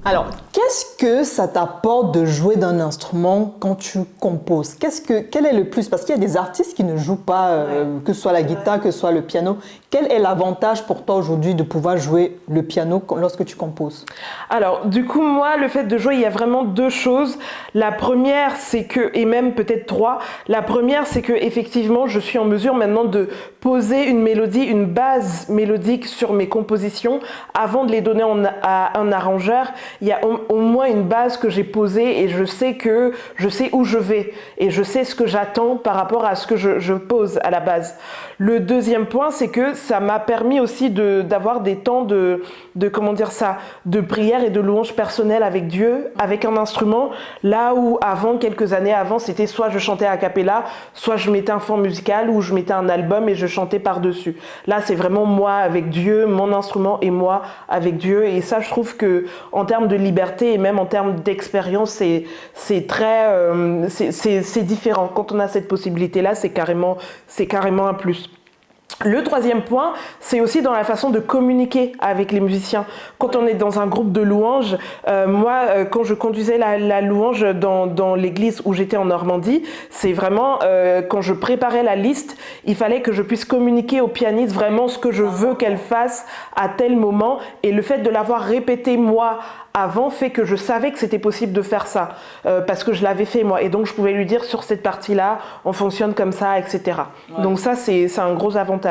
Alors, qu'est-ce que ça t'apporte de jouer d'un instrument quand tu composes? Quel est le plus? Parce qu'il y a des artistes qui ne jouent pas, que ce soit la guitare, que ce soit le piano. Quel est l'avantage pour toi aujourd'hui de pouvoir jouer le piano lorsque tu composes? Alors, du coup, moi, le fait de jouer, il y a vraiment deux choses. La première, c'est que, et même peut-être trois, la première, c'est que effectivement, je suis en mesure maintenant de poser une mélodie, une base mélodique sur mes compositions avant de les donner à un arrangeur. Il y a au moins une base que j'ai posée et je sais où je vais et je sais ce que j'attends par rapport à ce que je pose à la base. Le deuxième point, c'est que ça m'a permis aussi d'avoir des temps comment dire ça, de prière et de louange personnelle avec Dieu, avec un instrument, là où avant, quelques années avant, c'était soit je chantais a cappella, soit je mettais un fond musical ou je mettais un album et je chantais par-dessus. Là, c'est vraiment moi avec Dieu, mon instrument et moi avec Dieu. Et ça, je trouve que en termes de liberté et même en termes d'expérience, c'est différent. Quand on a cette possibilité-là, c'est carrément un plus. Le troisième point, c'est aussi dans la façon de communiquer avec les musiciens. Quand on est dans un groupe de louanges, moi, quand je conduisais la louange dans l'église où j'étais en Normandie, c'est vraiment, quand je préparais la liste, il fallait que je puisse communiquer au pianiste vraiment ce que je veux qu'elle fasse à tel moment. Et le fait de l'avoir répété moi avant fait que je savais que c'était possible de faire ça, parce que je l'avais fait moi. Et donc je pouvais lui dire sur cette partie-là, on fonctionne comme ça, etc. Ouais. Donc ça, c'est un gros avantage.